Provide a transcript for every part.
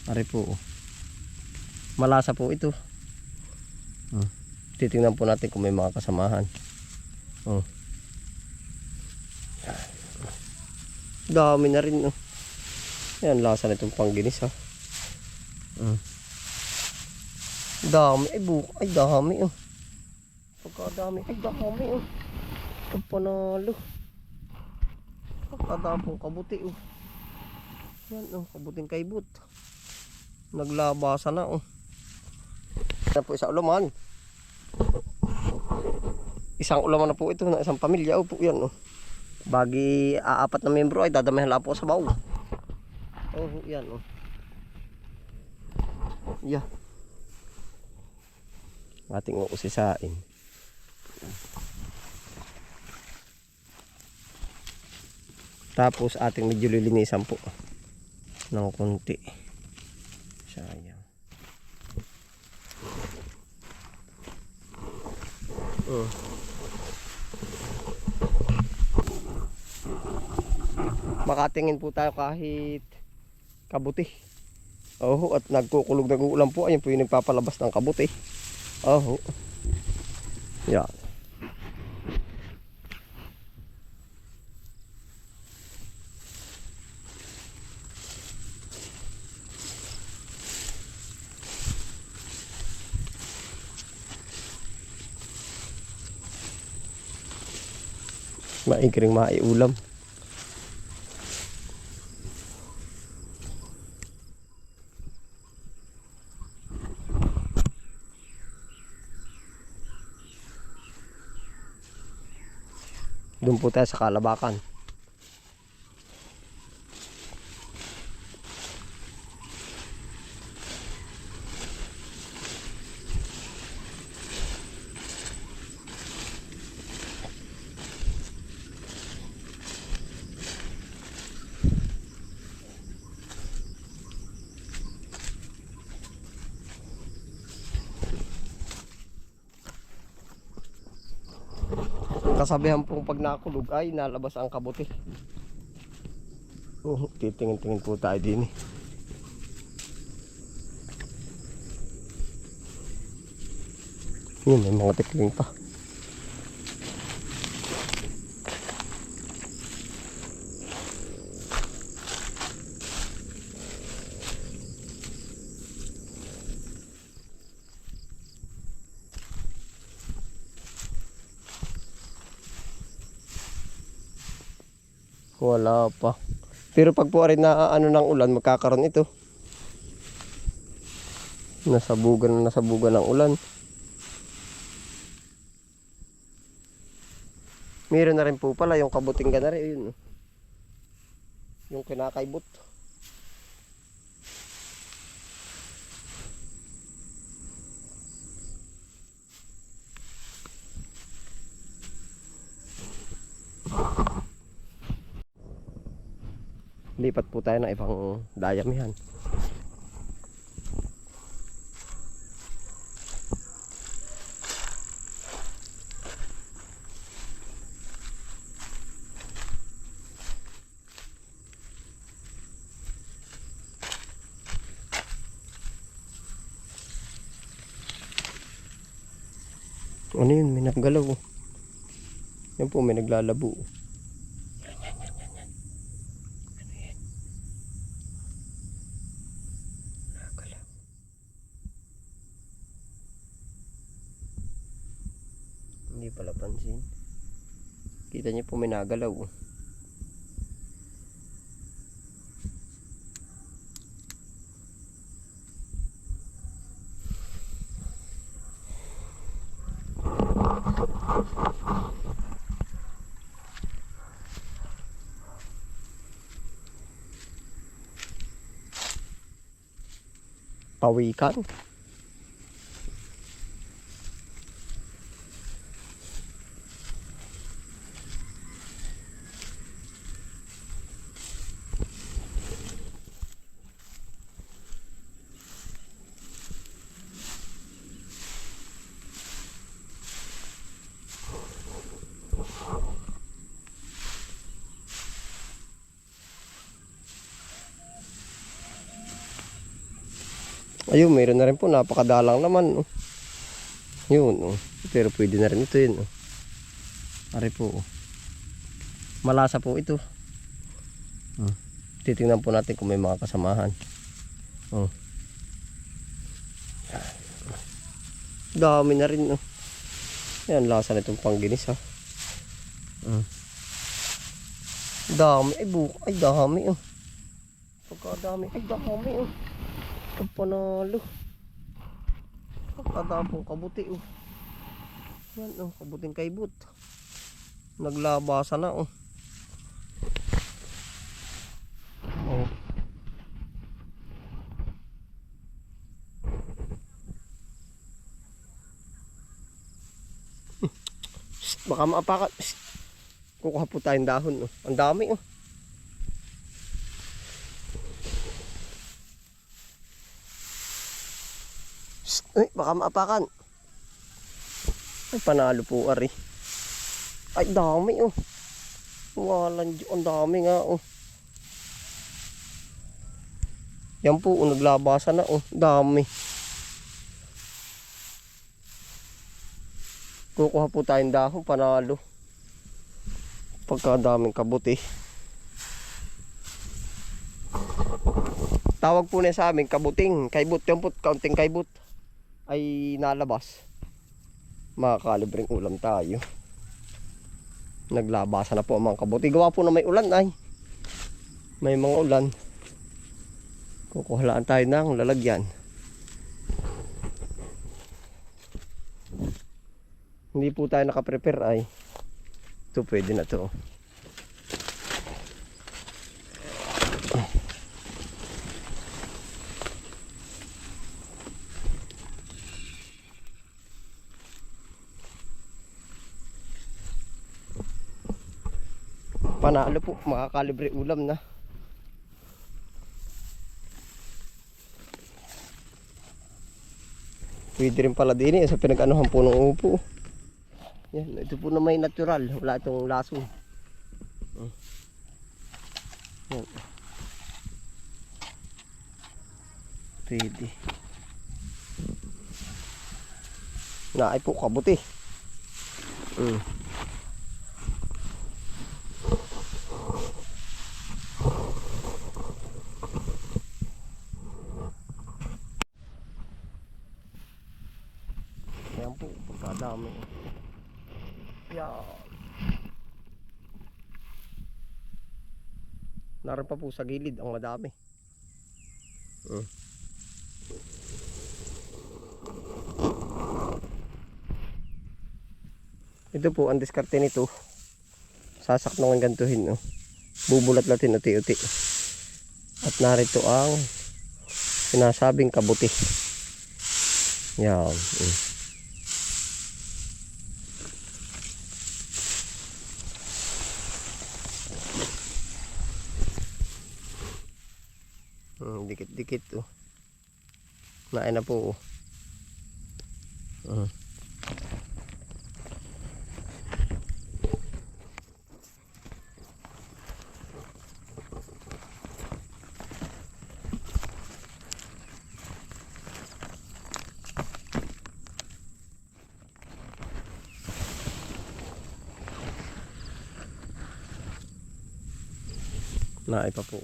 Ari po. Malasa po ito. Titingnan po natin kung may mga kasamahan. Dami na rin. Yan, lasa na itong pangginis ha. Dami. Ay dami. Pagkadami. Ay dami. Ang panalo. Pagkadami pong kabuti. Yan kabuting kaibot. Naglabasa na. Yan po isang ulaman. Isang ulaman na po ito na isang pamilya. Po yan. Bagi apat na membro ay dadamihan lang po sa baw. Yan. Yeah. Ating uusisain. Tapos ating medyo lilinisan po ng konti. Sayang. Makatingin po tayo kahit kabuti. At nagkukulog nag-uulan po. Ayun po yung nagpapalabas ng kabuti. Yan. Maigring maiulam. Doon po tayo sa Kalabakan. Kasabihan pong pag nakulog ay nalabas ang kabuti. Titingin-tingin po tayo din. Yun, may mga tikling pa. Wala pa. Pero pag po rin na ng ulan, magkakaroon ito. Nasabugan ng ulan. Meron na rin po pala yung kabuting ganari. Yun. Yung kinakaibot. Lipat po tayo ng ibang dayamihan. Ano yun? May naggalaw. Yan po, may naglalabo. Hindi pala pansin. Kita niyo po may nagalaw. Pawikan. Ayun, mayroon na rin po. Napakadalang naman. Oh. Yun. Oh. Pero pwede na rin ito yun. Oh. Ari po. Oh. Malasa po ito. Titingnan po natin kung may mga kasamahan. Oh. Dami na rin. Oh. Yan, lasa na itong pangginis ha. Dami. Ay dami. Oh. Pagkadami. Ay dami. Oh. Panalo. Pagkadami pong kabuti. Oh. Yan. Oh. Kabuting kaibot. Naglabasa na. Oh. Oh. Baka maapakan. Kukuha po tayong dahon. Oh. Ang dami. Oh. Ay, baka maapakan. Ay, panalo po ari. Ay, dami. Oh. Walang ang dami nga. Oh. Yan po. Oh, naglabasa na. Oh. Dami. Kukuha po tayong dahon, panalo. Pagkadaming kabuti. Tawag po na sa amin, kabuting, kaibot. Yan po, kaunting kaibot ay nalabas. Makakalibreng ulam tayo. Naglabasa na po ang mga kabuti. Gawa po na may ulan ay. May mga ulan. Kukuhalaan tayo ng lalagyan. Hindi po tayo nakaprepare ay. Ito pwede na to. Panalo po, makakalibre ulam na. Pwede rin pala din sa pinag-anuhan po ng upo. Yan, ito po na may natural, wala itong lason. Yan. Pwede. Naay po kabuti. Yan po, pagkadami. Yan. Naroon pa po sa gilid ang madami. Ito po ang diskarte nito. Sasaknong ang gantuhin. Bubulat-latin uti-uti. At narito ang sinasabing kabuti. Yan. Dikit-dikit naay na po. Naay pa po.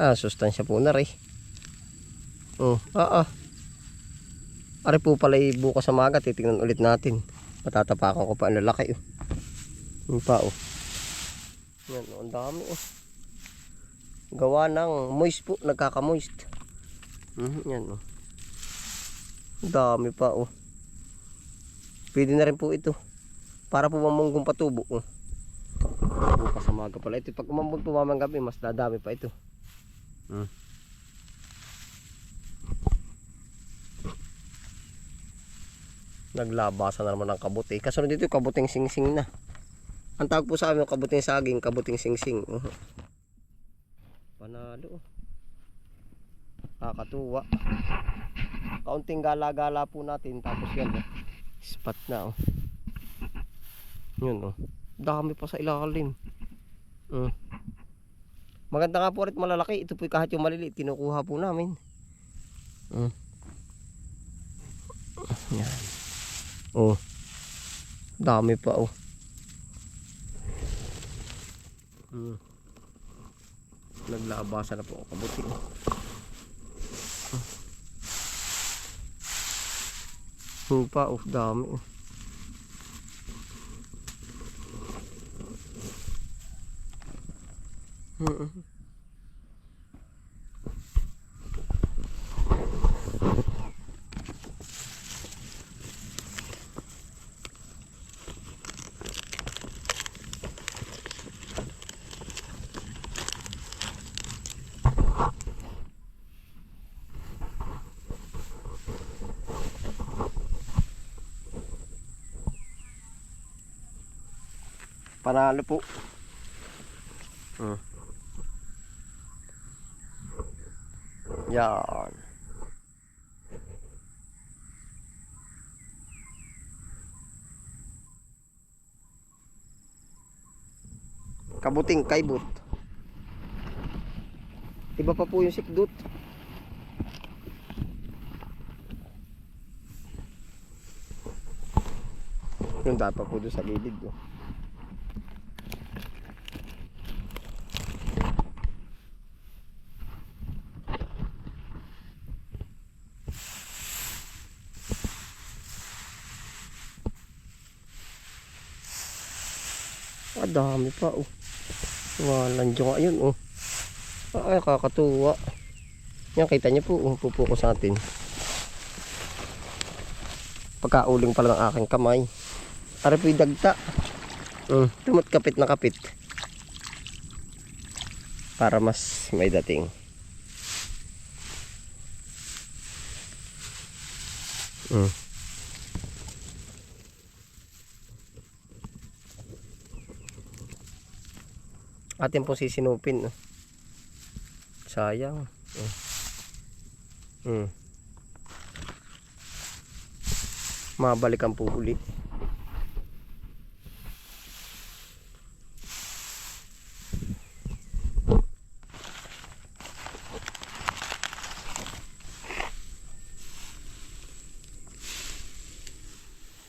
Sustansya po na rin. Ari po pala bukas sa maga, titignan ulit natin. Matatapakan ko pa ang lalaki. Yung pa. Yan, ang dami. Gawa ng moist po, nagkaka-moist. Yan. Ang dami pa. Pwede na rin po ito. Para po mamunggong patubo. Bukas sa maga pala. Ito pag umambon po mamang gabi, mas dadami pa ito. Naglabasa na naman ng kabuti. Kasunod dito kabuting singsing na. Ang tawag po sa amin kabuting saging, kabuting singsing. Panalo. Kakatuwa. Kaunting gala-gala po natin. Tapos yan. Spot na. Yun. Dami pa sa ilalim. Maganda nga po rin malalaki. Ito po kahit yung maliliit, kinukuha po namin. Yan. Oh. Dami pa oh. Naglabasa na po ang kabuti. Pa oh, dami oh. Panalo po. Yan. Kabuting kaibot. Iba pa po yung sikdut. Yung dapat po doon sa gilid. Dami pa oh. Walang dyan ayun oh. Ay kakatuwa. Yan kita niyo po oh, pupukus natin. Pagkauling pala ng aking kamay. Para po dagta. Tumot kapit na kapit. Para mas may dating. Atin pong sisinupin. Sayang. Mabalikan po uli.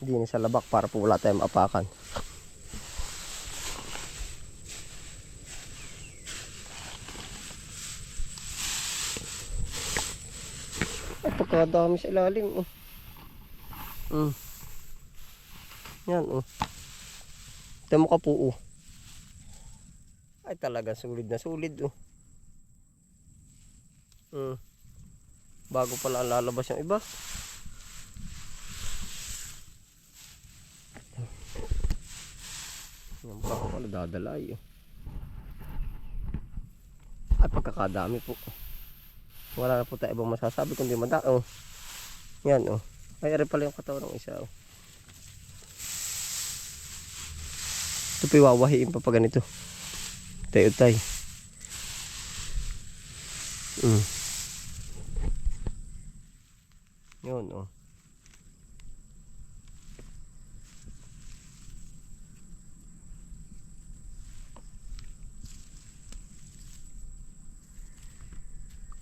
Hindi na sa labak para po wala tayong maapakan. Pagkadami sa ilalim oh. Yan oh. Tamo ka po oh. Ay talaga sulit na sulit oh. Bago pala lalabas yung iba. Yan pa ako pala dadalay oh. Ay pagkakadami po. Wala na po tayo ibang masasabi kundi madao. Yan oh. Ay ari pala yung katawan ng isa oh. Ito pa iwawahiin pa pa ganito. Tay-utay. Yun oh.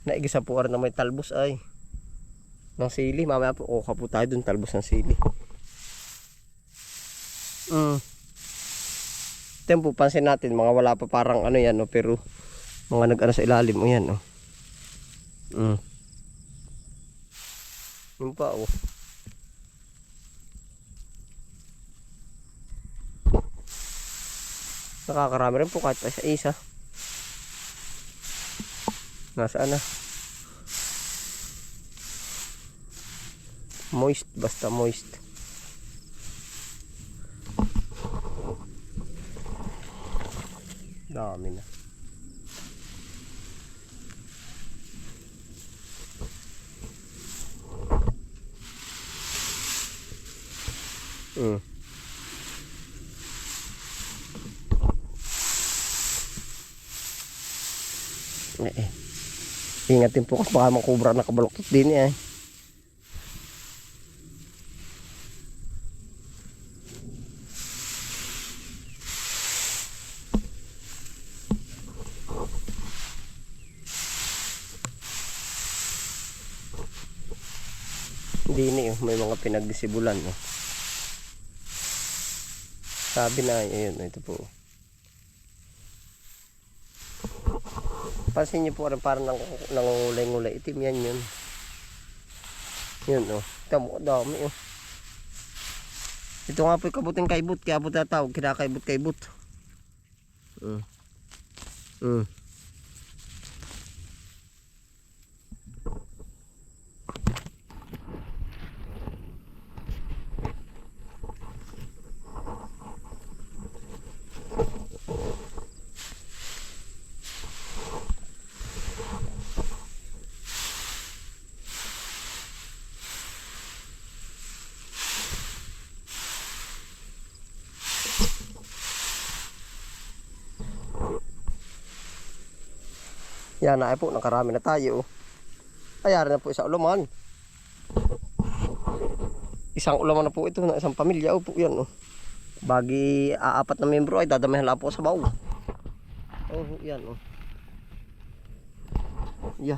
Naigisa po na may talbos ay ng sili. Mamaya po kuha po tayo dun talbos ng sili. Tempo pansin natin mga wala pa parang ano yan no, pero mga nag-ano sa ilalim o yan no. Yung pa oh. Nakakarami rin po kahit pa isa-isa. Nasaan na? Moist, basta moist. Dami na. Ingatin po kasi baka makubra na kabaluktot din eh. Hindi ni may mga pinagsibulan. Sabi na, ayun, ito po. Pansin niyo po rin parang nangungulay-ngulay. Itim yan yun. Yun tamo, dami Ito nga po yung kabuting kaibot. Kaya po tatawag, kinakaibot-kaibot. Yan na po, nakarami na tayo. Ayari na po isang ulaman. Isang ulaman na po ito ng isang pamilya. Po yan Bagi apat na membro ay dadamihan lang po sa baw. Yan Yeah.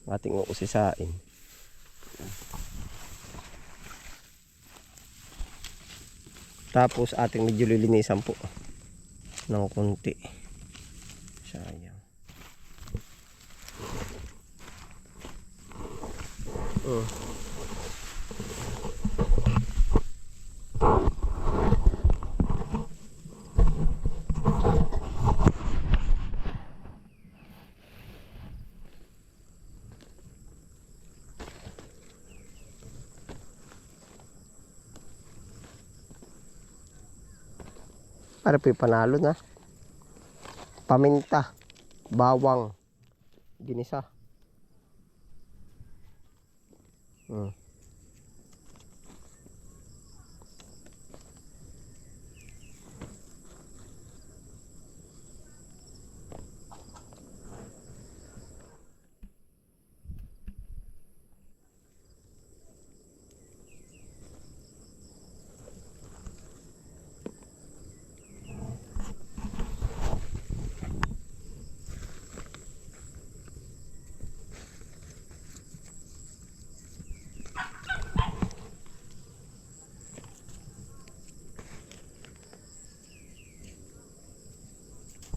Ating uusisain. Tapos ating medyo lilinisan po ng konti. Sayang. Para po panalo na. Paminta, bawang, ginisa.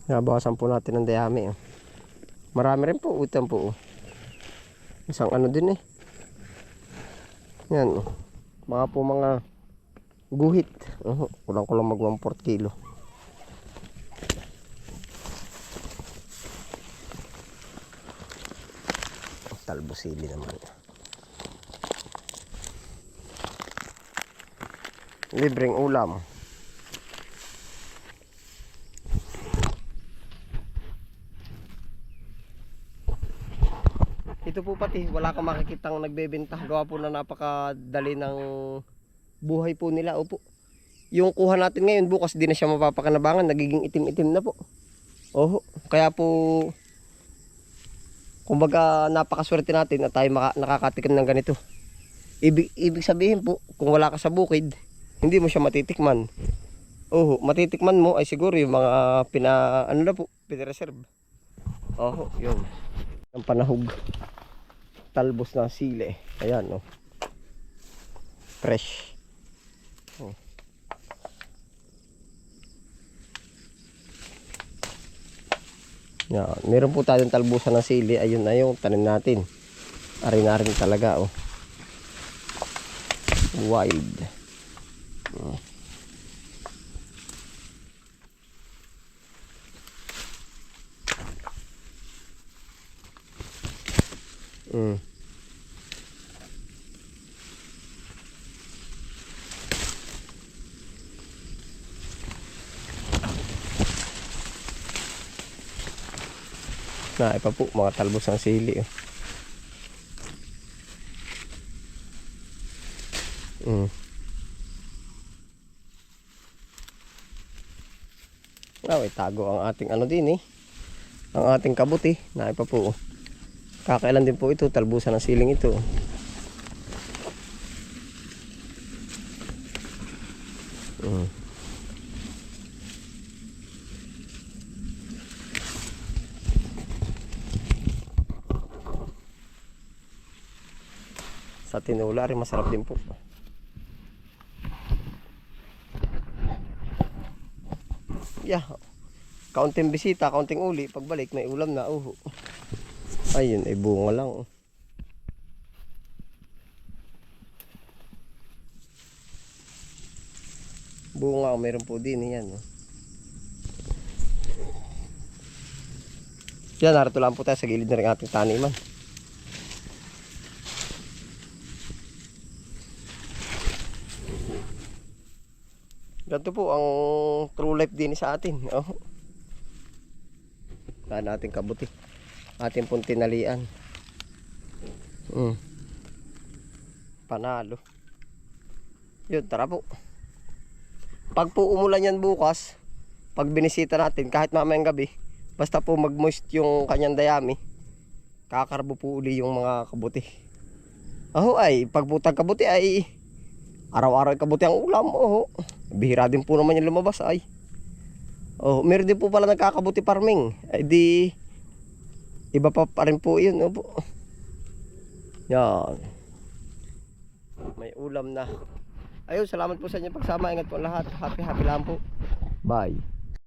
Nabawasan po natin ng dayami. Marami rin po utang po. Isang din Yan mga guhit. Kulang-kulang mag 1/4 kilo. Talbosili naman. Libreng ulam. Ito po pati, wala kang makikitang nagbebenta. Gawa po na napakadali ng buhay po nila. Opo. Yung kuha natin ngayon, bukas di na siya mapapakanabangan. Nagiging itim-itim na po. Kaya po, kumbaga napakaswerte natin na tayo nakakatikim ng ganito. Ibig sabihin po, kung wala ka sa bukid, hindi mo siya matitikman. Matitikman mo ay siguro yung mga pina-reserve. Yun. Ang panahog. Talbos na sili. Ayan fresh. Yan. Meron po tayong talbusan ng sili. Ayun na yung tanim natin. Arin-arin talaga wild. Na ipa po mga talbos ng sili. Tago ang ating din ang ating kabuti. Na ipa po. Kakailan din po ito, talbusan ng siling ito. Sa tinula rin masarap din po. Yeah. Kaunting bisita, kaunting uli, pagbalik may ulam na. Ayun ay bunga lang. Bunga, meron po din yan. Yan, narito lang po tayo sa gilid na rin ating taniman. Ganito po ang true life din sa atin. Saan natin kabuti. Ating pong tinalian. Panalo. Yun, tara po. Pag po umulan yan bukas, pag binisita natin, kahit mamayang gabi, basta po mag-moist yung kanyang dayami, kakarbo po uli yung mga kabuti. Ay, pag po kabuti ay araw-araw kabuti ang ulam. Bihira din po naman yung lumabas ay. Meron din po pala nagkakabuti farming. Ay di iba pa rin po yun. Yan. May ulam na. Ayun, salamat po sa inyo pagsama. Ingat po lahat. Happy lang po. Bye.